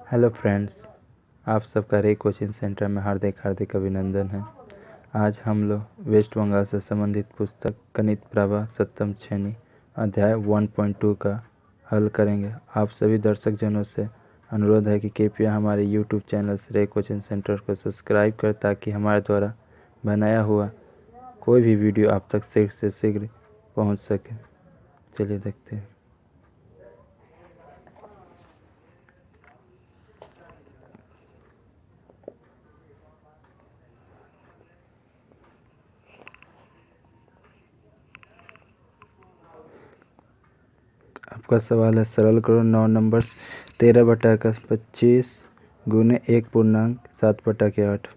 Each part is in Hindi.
हेलो फ्रेंड्स, आप सबका रे कोचिंग सेंटर में हार्दिक हार्दिक अभिनंदन है। आज हम लोग वेस्ट बंगाल से संबंधित पुस्तक गणित प्रभा सप्तम श्रेणी अध्याय 1.2 का हल करेंगे। आप सभी दर्शक जनों से अनुरोध है कि कृपया हमारे यूट्यूब चैनल रे कोचिंग सेंटर को सब्सक्राइब करें ताकि हमारे द्वारा बनाया हुआ कोई भी वीडियो आप तक शीघ्र से शीघ्र पहुँच सके। चलिए देखते हैं। आपका सवाल है, सरल करो 9 नंबर्स 13/25 गुने 1.7/8।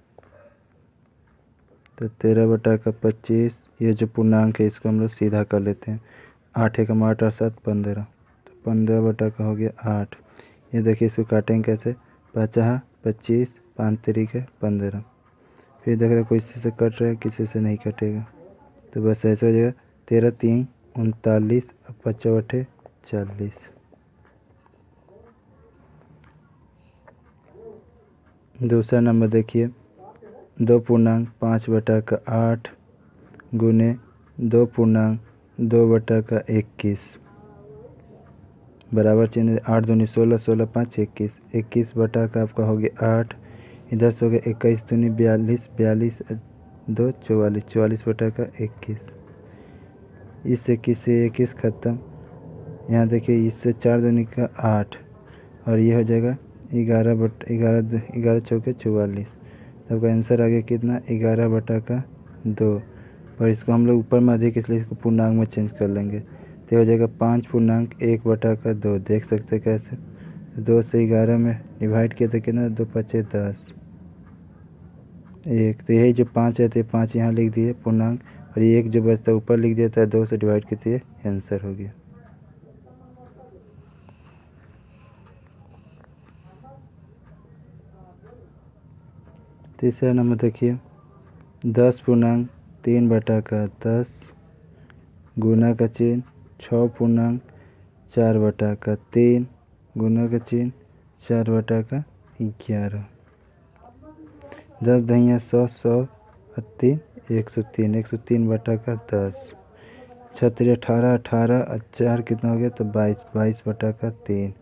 तो 13/25 ये जो पूर्णांक है इसको हम लोग सीधा कर लेते हैं। 8 एकम 8 और 7 15, तो 15 हो गया 8। ये देखिए इसको काटेंगे कैसे, 50 25 5 तरीके 15। फिर देख रहे कोई से कट रहा है, किसी से नहीं कटेगा, तो बस ऐसे हो जाएगा। 13 3 39 और 5 40। दूसरा नंबर देखिए, 2.5/8 गुने 2.2/21 बराबर चिन्ह 8 दूनी 16 16 5 21। 21 बटा का आपका हो गया 8, इधर से हो गया 21 दूनी 42 42 2 44 44 बटा का 21। इससे 21 से 21 खत्म। यहाँ देखिए इससे 4 दूनी का 8 और ये हो जाएगा 11 चौके 44। तब का आंसर आ गया कितना, 11/2। और इसको हम लोग ऊपर में अधिक इसलिए इसको पूर्णांक में चेंज कर लेंगे, तो हो जाएगा 5.1/2। देख सकते हैं कैसे, 2 से 11 में डिवाइड किया तो कितना, 2 5 10 1। तो यही जो 5 है तो 5 यहाँ लिख दिए पूर्णांक, और ये 1 जो बचता है ऊपर लिख दिया था, 2 से डिवाइड किए, आंसर हो गया। तीसरा नंबर देखिए, 10.3/10 गुना का चिन्ह 6.4/3 गुना का चिन्ह 4/11। 10 दहिया 100 100 और 3 103 103/10। 36 18 18 और 4 कितना हो गया, तो 22 22/3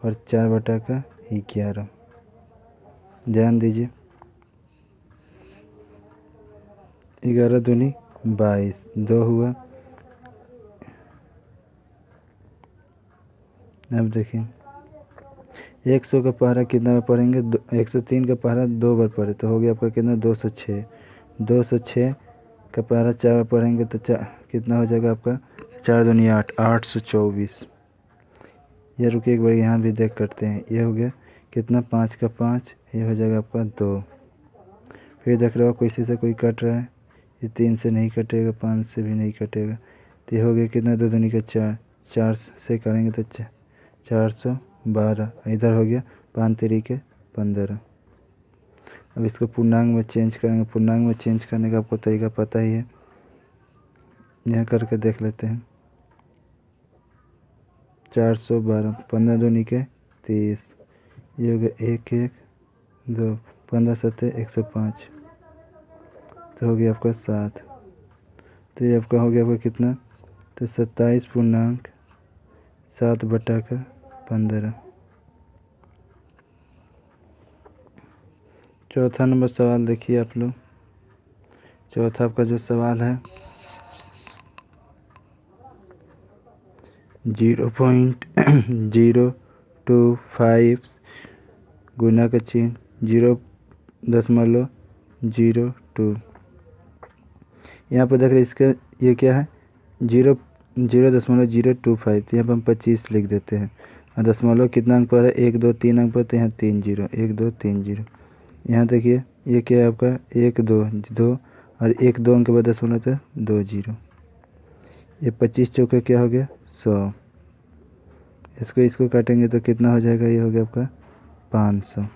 और 4/11। ध्यान दीजिए, 11 दूनी 22, 2 हुआ। अब देखिए 100 का पहरा कितना बार पढ़ेंगे, 103 का पहरा 2 बार पढ़े तो हो गया आपका कितना, 206। 206 का पहरा 4 बार पढ़ेंगे तो कितना हो जाएगा आपका, 4 दूनी 8 824। ये रुकिए एक बार यहाँ भी देख करते हैं। ये हो गया कितना, 5 का 5, ये हो जाएगा आपका 2। फिर देख रहे हो कोई से कोई कट रहा है, ये 3 से नहीं कटेगा, 5 से भी नहीं कटेगा, तो ये हो गया कितना, 2 दूनी का 4, 4 से करेंगे तो 412। इधर हो गया 5 तरीके 15। अब इसको पूर्णांक में चेंज करेंगे। पूर्णांक में चेंज करने का आपको तरीका पता ही है, यह करके देख लेते हैं। 412, 15 दूनी के 30, ये हो गया 1 1 2, 15 7 105, तो हो गया आपका 7। तो ये आपका हो गया आपका कितना, तो 27.7/15। चौथा नंबर सवाल देखिए आप लोग। चौथा आपका जो सवाल है, 0.025 गुना का चिन्ह 0.02। यहाँ पर देख रहे इसका ये क्या है, 0.025, तो यहाँ पर हम 25 लिख देते हैं। और दशमलव कितना अंक पर है, 1 2 3 अंक पर, तो यहाँ 3 0 1 2 3 0। यहाँ देखिए ये क्या है आपका, 1 2 2 और 1 2 अंक के बाद दशमलव तो 2 0। ये 25 चौके क्या हो गया, 100। इसको काटेंगे तो कितना हो जाएगा, ये हो गया आपका 500।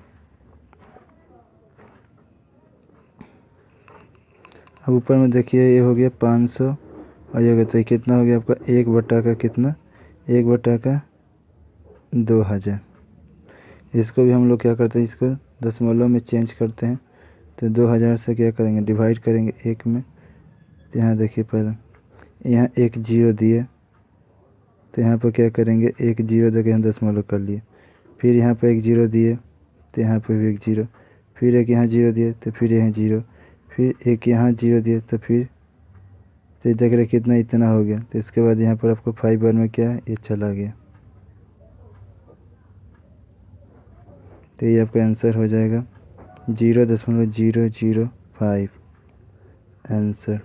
अब ऊपर में देखिए ये हो गया 500 और ये हो गया, तो कितना हो गया आपका, 1/का कितना, 1/2000। इसको भी हम लोग क्या करते हैं, इसको दशमलव में चेंज करते हैं। तो 2000 से क्या करेंगे, डिवाइड करेंगे 1 में। तो यहाँ देखिए पहले यहाँ एक जीरो दिए, तो यहाँ पर क्या करेंगे, एक जीरो देके हम दशमलव कर लिए। फिर यहाँ पर एक जीरो दिए, तो यहाँ पर भी एक जीरो। फिर एक यहाँ जीरो दिए, तो फिर यहाँ जीरो। फिर एक यहाँ जीरो दिए, तो फिर तो देख रहे कितना, इतना हो गया। तो इसके बाद यहाँ पर आपको 5 बार में क्या है, ये चला गया। तो ये आपका आंसर हो जाएगा 0.005 आंसर।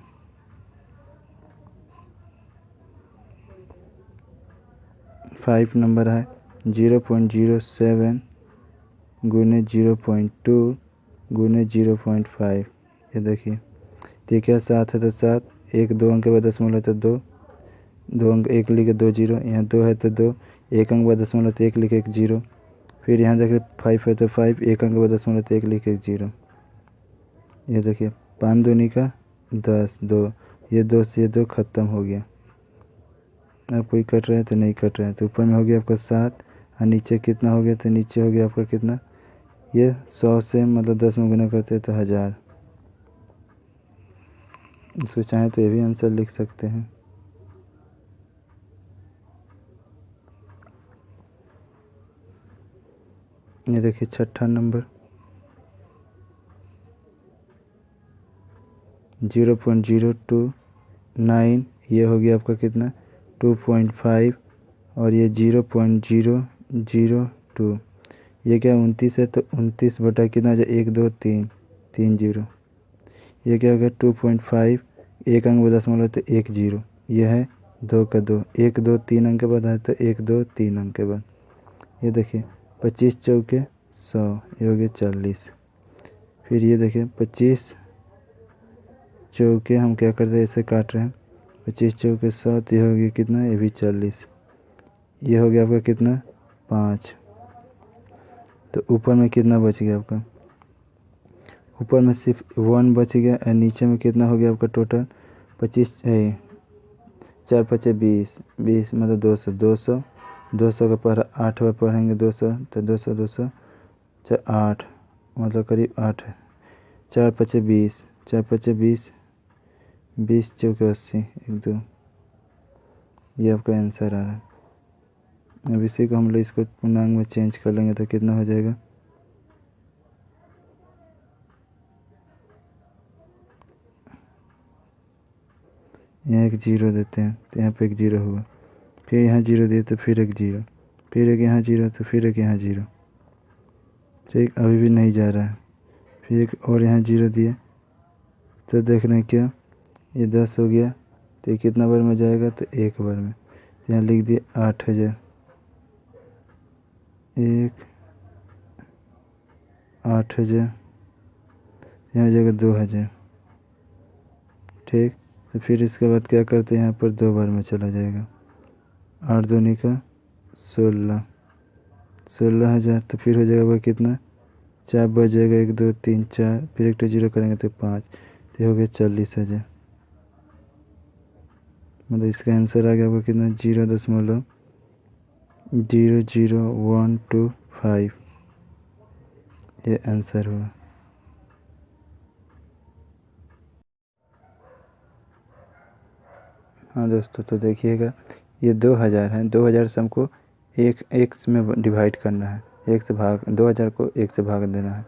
फाइव नंबर है 0.07 गुने 0.2 गुने 0.5। ये देखिए, ठीक है, 7 है तो 7, एक 2 अंक के बाद दशमलव है तो 2, 2 अंक 1 लिखे 2 जीरो, यहाँ 2 है तो 2, 1 अंक बाद दशमलव तो 1 लिखे 1 जीरो। फिर यहाँ देखिए 5 है तो 5, 1 अंक बाद दशमलव तो 1 लिखे 1 जीरो। ये देखिए 5 दूनी का 10, 2, ये 2 से ये 2 ख़त्म हो गया। अब कोई कट रहा है तो नहीं कट रहा है। तो ऊपर में हो गया आपका 7 और नीचे कितना हो गया, तो नीचे हो गया आपका कितना, ये 100 से मतलब 10 में गुना करते हैं तो 1000। इसको चाहें तो ये भी आंसर लिख सकते हैं। ये देखिए छठा नंबर 0.029, ये हो गया आपका कितना 2.5, और ये 0.002, ये क्या 29 है तो 29 बटा कितना जो 1 2 3 3 जीरो। ये क्या हो गया 2.5, एक अंक बाद दशमलव तो 1 जीरो, ये है 2 का 2, 1 2 3 अंक के बाद है तो 1 2 3 अंक के बाद। ये देखिए 25 चौके 100, ये हो गया 40। फिर ये देखिए 25 चौके हम क्या करते हैं, ऐसे काट रहे हैं, 25 चौके 100, तो ये हो गया कितना, ये भी 40। ये हो गया आपका कितना 5। तो ऊपर में कितना बच गया आपका, ऊपर में सिर्फ 1 बच गया, और नीचे में कितना हो गया आपका टोटल 25, 4 5 20, 20 मतलब 200, 200, 200 का पढ़ा 8 बार पढ़ेंगे 200, तो 200 200 8 मतलब करीब 8 है। 4 5 20, 4 5 20, 20 चौके 80, 1 2, ये आपका आंसर आ रहा है। अब इसी को हम लोग इसको पूर्णांक में चेंज कर लेंगे तो कितना हो जाएगा, यहाँ एक जीरो देते हैं तो यहाँ पे एक जीरो हुआ, फिर यहाँ जीरो दिए तो फिर एक जीरो, फिर एक यहाँ जीरो तो फिर एक यहाँ जीरो। ठीक, अभी भी नहीं जा रहा है। फिर एक और यहाँ जीरो दिए तो देख रहे हैं क्या, ये 10 हो गया, तो ये कितना बार में जाएगा, तो एक बार में। तो यहाँ लिख दिए 8000, 8000, यहाँ हो जाएगा 2000। ठीक, तो फिर इसके बाद क्या करते हैं, यहाँ पर 2 बार में चला जाएगा, 8 दूनी का 16, 16000। तो फिर हो जाएगा वह कितना, 4 बच जाएगा, 1 2 3 4, फिर एक जीरो करेंगे तो 5, तो हो गया 40,000। मतलब इसका आंसर आ गया आपको कितना, 0.00125, ये आंसर हुआ। हाँ दोस्तों, तो देखिएगा ये 2000 है, 2000 से हमको एक में डिवाइड करना है, एक से भाग 2000 को एक से भाग देना है।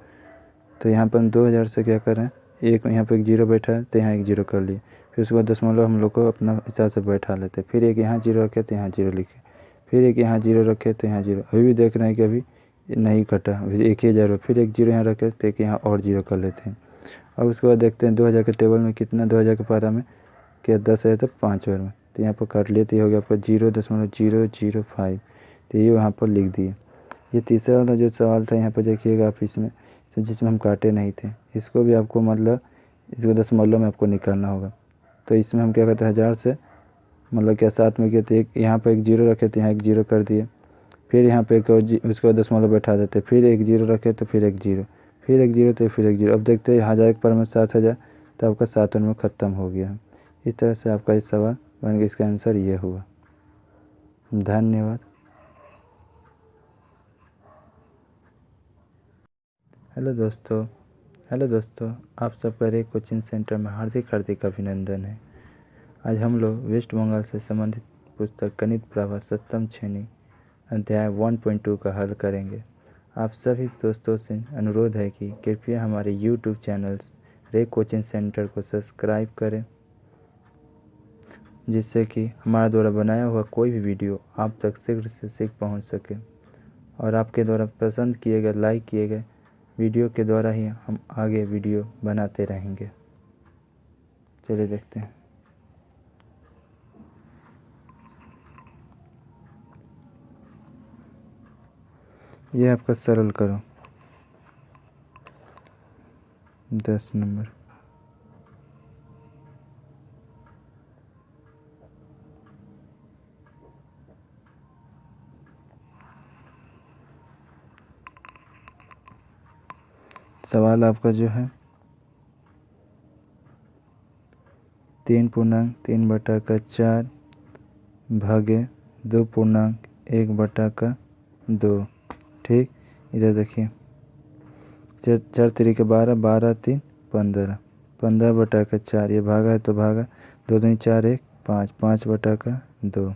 तो यहाँ पर हम 2000 से क्या करें, एक यहाँ पर एक जीरो बैठा है तो यहाँ एक जीरो कर लिए, फिर उसके बाद दशमलव हम लोग को अपना हिसाब से बैठा लेते, फिर एक यहाँ जीरो रखे तो यहाँ जीरो लिखे, फिर एक यहाँ जीरो रखे तो यहाँ जीरो। अभी भी देख रहे हैं कि अभी नहीं कटा, अभी 1000, फिर एक जीरो यहाँ रखे तो एक यहाँ और जीरो कर लेते हैं। और उसके बाद देखते हैं 2000 के टेबल में कितना, 2000 के पारा में क्या 10 है तो 5 बार में, तो यहाँ पर काट लिए तो ये हो गया आपका 0.005, तो ये वहाँ पर लिख दिए। ये तीसरा वाला जो सवाल था यहाँ पर देखिएगा आप, इसमें जिसमें हम काटे नहीं थे, इसको भी आपको मतलब इसको दशमलव में आपको निकालना होगा। तो इसमें हम क्या करते हैं, 1000 से मतलब क्या 7 में किए तो एक यहाँ पर एक जीरो रखे तो यहाँ एक जीरो कर दिए, फिर यहाँ पे एक उसके बाद दशमलव बैठा देते, फिर एक जीरो रखे तो फिर एक जीरो, फिर एक जीरो तो फिर एक जीरो। अब देखते हैं 1000 के पर में 7000, तो आपका 7 में ख़त्म हो गया। इस तरह से आपका इस सवाल बन गया, इसका आंसर ये हुआ। धन्यवाद। हेलो दोस्तों, आप सबका रे कोचिंग सेंटर में हार्दिक हार्दिक अभिनंदन है। आज हम लोग वेस्ट बंगाल से संबंधित पुस्तक गणित प्रभा सप्तम श्रेणी अध्याय 1.2 का हल करेंगे। आप सभी दोस्तों से अनुरोध है कि कृपया हमारे यूट्यूब चैनल्स रे कोचिंग सेंटर को सब्सक्राइब करें, जिससे कि हमारे द्वारा बनाया हुआ कोई भी वीडियो आप तक शीघ्र से शीघ्र पहुंच सके और आपके द्वारा पसंद किए गए, लाइक किए गए वीडियो के द्वारा ही हम आगे वीडियो बनाते रहेंगे। चलिए देखते हैं। यह आपका सरल करो 10 नंबर। सवाल आपका जो है 3.3/4 भागे 2.1/2। ठीक, इधर देखिए 4 3 12, 12 3 15, 15/4। ये भागा है तो भागा, 2 दूनी 4 1 5, 5/2।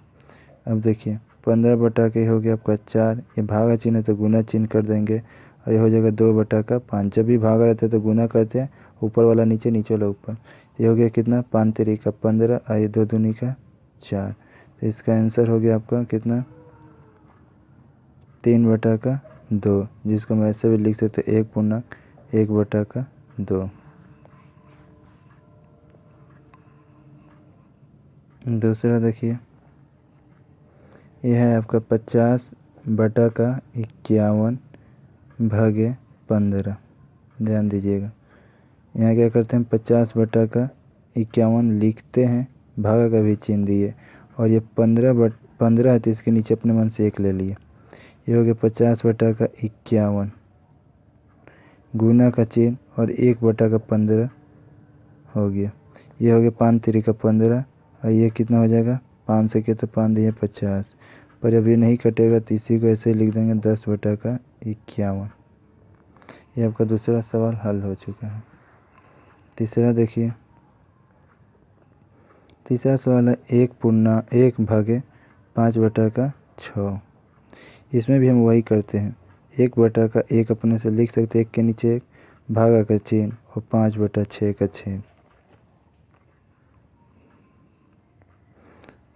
अब देखिए 15 हो गया आपका 4, ये भागा चिन्ह है तो गुना चिन्ह कर देंगे और ये हो जाएगा 2/5। जब भी भागा रहता है तो गुना करते हैं, ऊपर वाला नीचे, नीचे वाला ऊपर। ये हो गया कितना, 5 3 15 और ये 2 दूनी 4। तो इसका आंसर हो गया आपका कितना, 3/2, जिसको हम ऐसे भी लिख सकते 1.1/2। दूसरा देखिए, यह है आपका 50/51 भागे 15। ध्यान दीजिएगा, यहाँ क्या करते हैं, 50/51 लिखते हैं, भागा का भी चिन्ह दिए और ये 15 है तो इसके नीचे अपने मन से 1 ले लिए। ये हो गया 50/51, गुना का चिन्ह और 1/15 हो गया। ये हो गया 5 3 15 और ये कितना हो जाएगा, 5 से किया तो 5 दिए 50, पर अब ये नहीं कटेगा तो इसी को ऐसे लिख देंगे 10/51। ये आपका दूसरा सवाल हल हो चुका है। तीसरा देखिए, तीसरा सवाल है 1/5/6। इसमें भी हम वही करते हैं, 1/1 अपने से लिख सकते हैं, 1 के नीचे 1, भागा का चिन्ह और 5/6 का चिन्ह।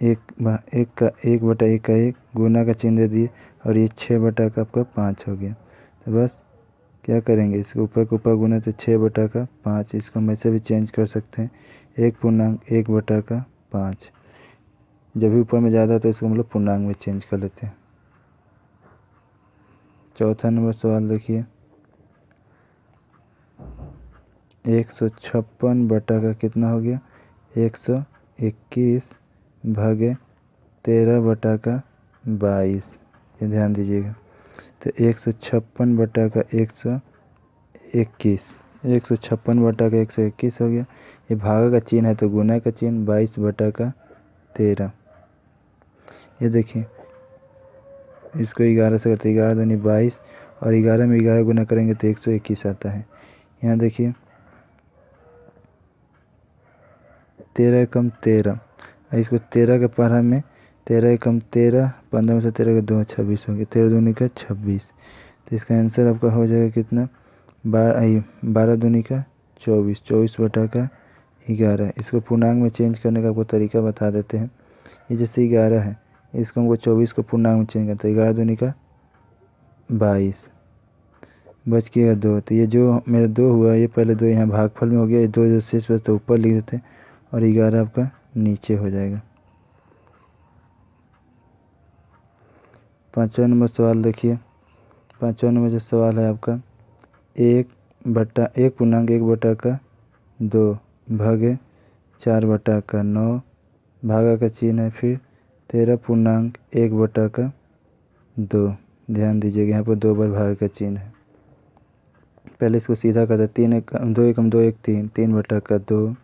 1/1 का 1 गुना का चिन्ह दे दिए और ये 6/5 हो गया। तो बस क्या करेंगे, इसके ऊपर के ऊपर गुना तो 6/5। इसको हम ऐसे भी चेंज कर सकते हैं, 1.1/5। जब भी ऊपर में ज़्यादा तो इसको हम लोग पूर्णांक में चेंज कर लेते हैं। चौथा नंबर सवाल देखिए, 156 कितना हो गया, 121 भागे 13/22। ये ध्यान दीजिएगा, तो 156/121, 156/121 हो गया। ये भागा का चिन्ह है तो गुना का चिन्ह, 22/13। ये देखिए इसको 11 से करते, 11 दूनी 22 और 11 में 11 गुना करेंगे तो 121 आता है। यहाँ देखिए 13 कम 13, इसको 13 के पढ़ा में 13 कम 13, 15 में से 13 का 2 26 हो गया, 13 दूनी 26। तो इसका आंसर आपका हो जाएगा कितना, 12 दूनी 24, 24/11। इसको पूर्णांक में चेंज करने का आपको तरीका बता देते हैं। ये जैसे 11 है, इसको हमको 24 को पूर्णांक में चेंज करते हैं, 11 दूनी 22, बच गया 2। तो ये जो मेरा 2 हुआ, ये पहले 2 यहाँ भागफल में हो गया, ये 2 जो शेष बचता है ऊपर लिख देते हैं और 11 आपका नीचे हो जाएगा। 5वां नंबर सवाल देखिए, 5वां नंबर जो सवाल है आपका 1.1/2 भागे 4/9, भागा का चिन्ह है, फिर 13.1/2। ध्यान दीजिएगा यहाँ पर 2 बार भागा का चिन्ह है। पहले इसको सीधा करते, 3 1 2 1 2 1 3, 3/2,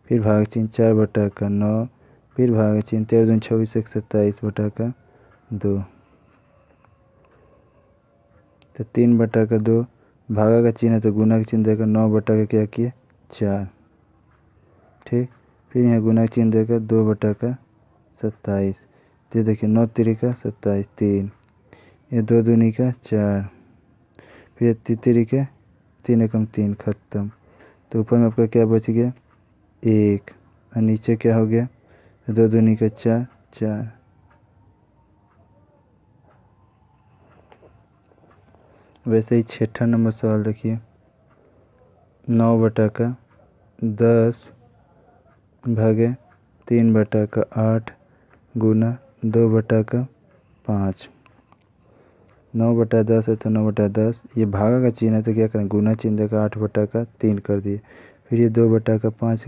फिर भाग चिन्ह 4/9, फिर भाग चिन्ह 13 दूनी 26 1 27/2। तो 3/2 भागा का चिन्ह है तो गुना का चिन्ह देकर 9 बटा का क्या किए 4। ठीक, फिर यहाँ गुना का चिन्ह देकर 2 बटा का 27। तो देखिए 9 तिरी का 27 3, ये 2 दूनी का 4, फिर तिरी के 3 एकम 3 खत्म। तो ऊपर में आपका क्या बच गया 1 और नीचे क्या हो गया 2 दूनी का 4 4। वैसे ही 6ठा नंबर सवाल देखिए 9 बटा का 10 भागे 3 बटा का 8 गुना 2 बटा का 5। 9 बटा 10 है तो 9 बटा 10, ये भागा का चिन्ह है तो क्या करें गुना चिन्ह देकर 8 बटा का 3 कर दिए, फिर ये 2 बटा का 5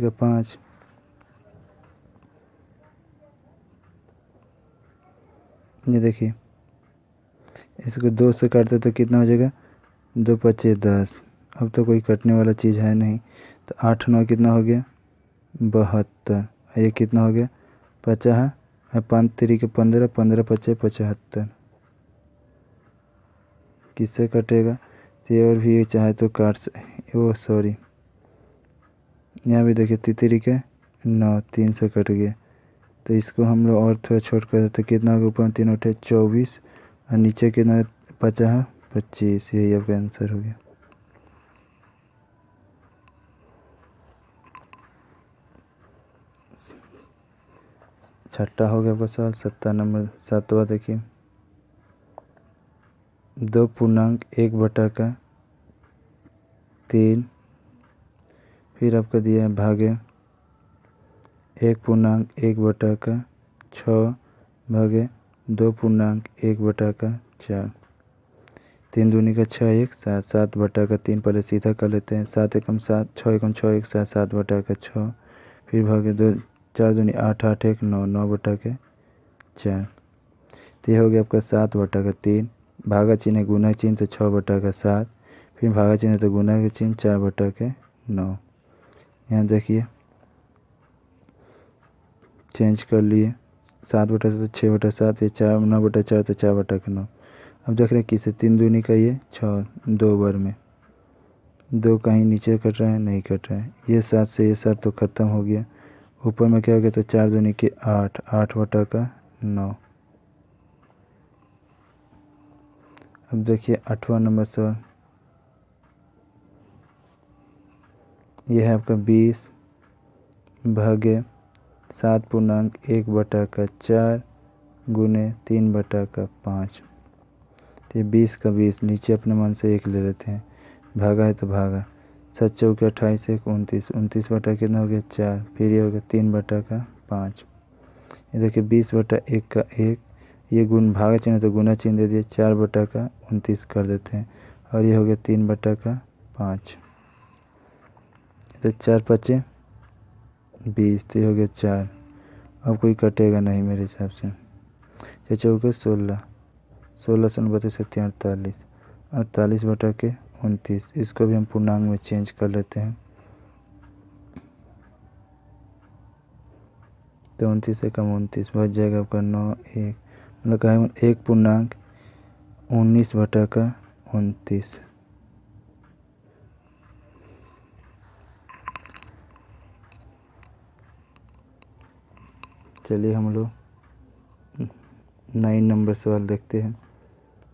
ये देखिए इसको 2 से काटते तो कितना हो जाएगा 2 पचे 10। अब तो कोई कटने वाला चीज़ है नहीं, तो 8 9 कितना हो गया 72। ये कितना हो गया 50 है 5 3 के 15 15 पचे 75। किससे कटेगा तो ये और भी चाहे तो काट वो सॉरी यहाँ भी देखिए तितरी के 9 3 से कट गया, तो इसको हम लोग और थोड़ा छोट कर देते कितना होगा ऊपर 3 उठे 24 और नीचे कितना 50 25। यही आपका आंसर हो गया। छठा हो गया आपका सवाल 7 नंबर 7वां देखिए 2 पूर्णांक 1 बटा का 3, फिर आपका दिया है भागे 1 पूर्णांक 1 बटा का 6 भागे 2 पूर्णांक 1 बटा का 4। 3 दूनी का 6 1 7 7 बटा का 3 पहले सीधा कर लेते हैं 7 एकम 7 6 एकम 6 1 7 7 बटा का 6, फिर भागे 2 4 दूनी 8 8 1 9 9 बटा के 4। तो ये हो गया आपका 7 बटा का 3, भागा चिन्ह है गुना चिन्ह तो 6 बटा का 7, फिर भागा चिन्ह तो गुना का चिन्ह 4 बटा के 9। यहाँ देखिए चेंज कर लिए 7 बटा तो 6 बटा 7, ये 4 9 बटा 4 तो 4 बटा के 9। अब देख रहे हैं किसे 3 दूनी का ये 6 2 बार में 2 कहीं नीचे कट रहा है नहीं कट रहा है, ये 7 से ये 7 तो ख़त्म हो गया, ऊपर में क्या हो गया तो 4 दूनी के 8 8 बटा का 9। अब देखिए 8वां नंबर सवाल, यह है आपका 20 भागे 7 पूर्णांक 1 बटा का 4 गुने 3 बटा का 5। तो ये 20 का 20 नीचे अपने मन से 1 ले लेते हैं, भागा है तो भागा 7 चौके 28 1 29 29 बटा कितना हो गया 4, फिर ये हो गया 3 बटा का 5। ये देखिए 20 बटा 1 का 1, ये गुण भागा चिन्ह तो गुना चिन्ह दे दिए 4 बटा का 29 कर देते हैं, और ये हो गया 3 बटा का 5। तो 4 पचे 20, तो ये हो गया 4। अब कोई कटेगा नहीं मेरे हिसाब से। 6 चौके 16 16 32 48 48 बटा के 29, इसको भी हम पूर्णांक में चेंज कर लेते हैं। तो 29 से कम 29 बच जाएगा आपका 9 1, मतलब कहें 1 पूर्णांक 19 बटा का 29। चलिए हम लोग 9 नंबर सवाल देखते हैं।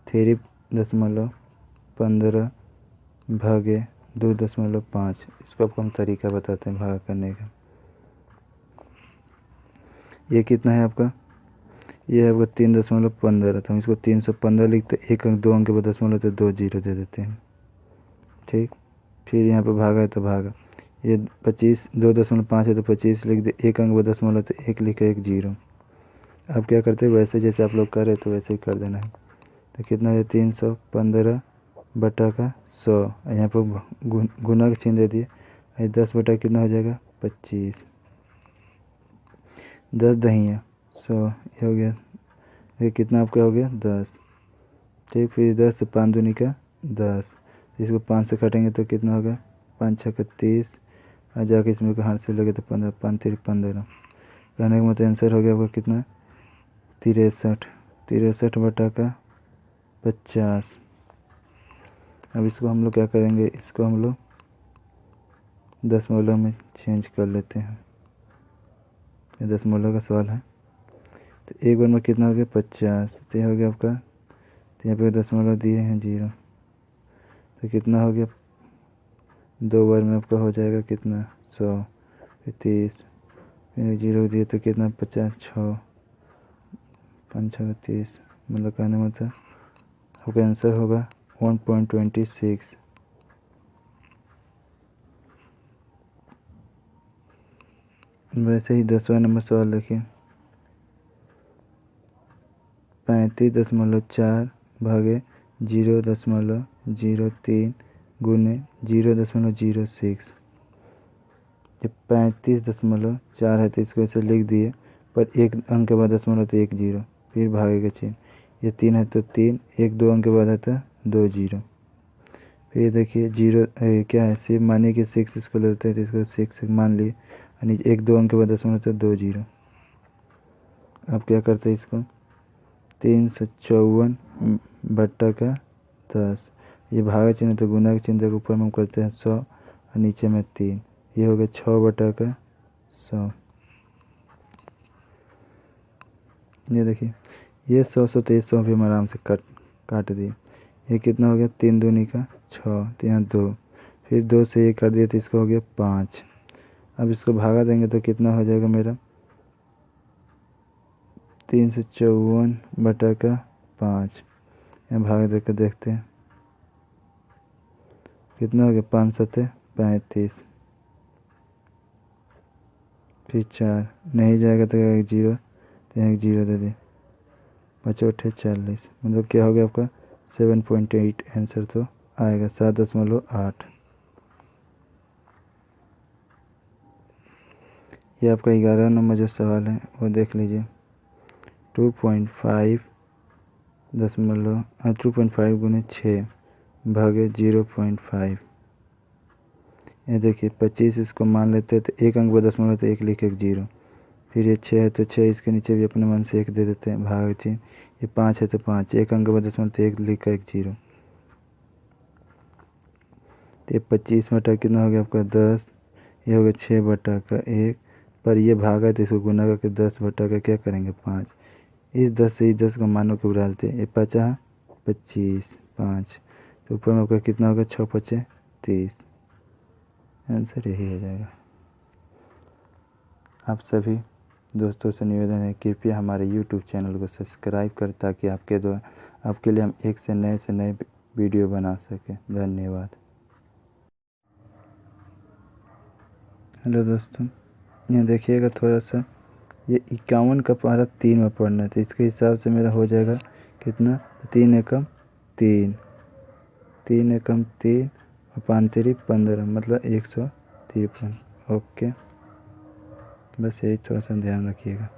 3.15 भागे 2.5, इसको आपको हम तरीका बताते हैं भागा करने का। ये कितना है आपका, ये है आपका 3.15, तो हम इसको 315 लिखते, एक अंक 2 अंक के बाद दशमलव तो 2 जीरो दे देते हैं। ठीक, फिर यहाँ पर भागा है तो भागा, ये 25 2.5 है तो 25 लिख दे, एक अंक बाद दशमलव तो 1 लिखा 1 जीरो। अब क्या करते हैं वैसे जैसे आप लोग कर रहे तो वैसे ही कर देना है। तो कितना है 315 बटा का 100, यहाँ पर गुना का चिन्ह दे दिए, 10 बटा कितना हो जाएगा 25, 10 दहिया 100, ये हो गया, ये कितना आपका हो गया 10। ठीक, फिर 10 से 5 दूनी का 10, इसको 5 से काटेंगे तो कितना होगा 5 6 30, और जाके इसमें को हाथ से लगे तो 15 5 3 15, कहने का मतलब आंसर हो गया आपका कितना 63 63 बटा का 50। अब इसको हम लोग क्या करेंगे, इसको हम लोग दशमलव में चेंज कर लेते हैं। ये दशमलव का सवाल है। तो एक बार में कितना हो गया 50, तो ये हो गया आपका, तो यहाँ पे दशमलव दिए हैं 0, तो कितना हो गया 2 बार में आपका हो जाएगा कितना 100, फिर 30, फिर 0 दिए तो कितना 50, 6 5 6 30, मतलब कहने मतलब आपका आंसर होगा 1.26। वैसे ही 10वां नंबर सवाल देखिए, 35.4 भागे 0.03 गुने 0.06। ये 35.4 है तो इसको ऐसे लिख दिए, पर एक अंक के बाद दशमलव तो 1 0, फिर भागे का चिन्ह। ये 3 है तो 3, 1 2 अंक के बाद आता 2 0। फिर देखिए 0 क्या है, सिर्फ मानिए कि 6 इसको लेते हैं तो इसको 6 मान लिए, यानी 1 2 अंक के बाद दशमलव तो 2 0। अब क्या करते हैं इसको 354 बट्टा का 10, ये भागा चिन्ह तो गुना के चिन्ह तक ऊपर में हम करते हैं 100 और नीचे में 3, ये हो गया 6 बट्टा का 100। ये देखिए ये 100 तो ये 100 भी हम आराम से काट दिए। ये कितना हो गया 3 दूनी का 6, तो यहाँ 2, फिर 2 से ये कर दिए तो इसको हो गया 5। अब इसको भागा देंगे तो कितना हो जाएगा मेरा 354 बटा का 5, यहाँ भाग देकर देखते हैं कितना हो गया 5 7 35, फिर 4 नहीं जाएगा तो एक 0, तो यहाँ एक 0 दे दी, 5 8 40, मतलब क्या हो गया आपका 7.8 आंसर तो आएगा 7.8। ये आपका 11 नंबर जो सवाल है वो देख लीजिए, 2.5 गुने 6 भागे 0.5। ये देखिए 25 इसको मान लेते हैं तो एक अंक बाद दशमलव तो 1 लिखे 0, फिर ये 6 है तो 6 इसके नीचे भी अपने मन से 1 दे देते हैं भाग चिन्ह। ये 5 है तो 5, एक अंक बाद दशमलव तो 1 लिखा 0, तो ये 25 बटा कितना हो गया आपका 10, ये हो गया 6 बटा का 1, पर ये भागा है तो इसको गुना करके 10 बटा का क्या करेंगे 5, इस 10 से इस 10 को मानों को डालते हैं, ये 50 25 5, तो ऊपर में आपका कितना होगा 6 5 30, आंसर यही हो जाएगा। आप सभी दोस्तों से निवेदन है कृपया हमारे YouTube चैनल को सब्सक्राइब करें ताकि आपके लिए हम एक से नए वीडियो बना सकें। धन्यवाद। हेलो दोस्तों, यहाँ देखिएगा थोड़ा सा, ये 51 का पहला 3 में पढ़ना है तो इसके हिसाब से मेरा हो जाएगा कितना 3 एकम 3, 3 एकम 3 और 5 3 15, मतलब 153। ओके, बस यही थोड़ा सा ध्यान रखिएगा।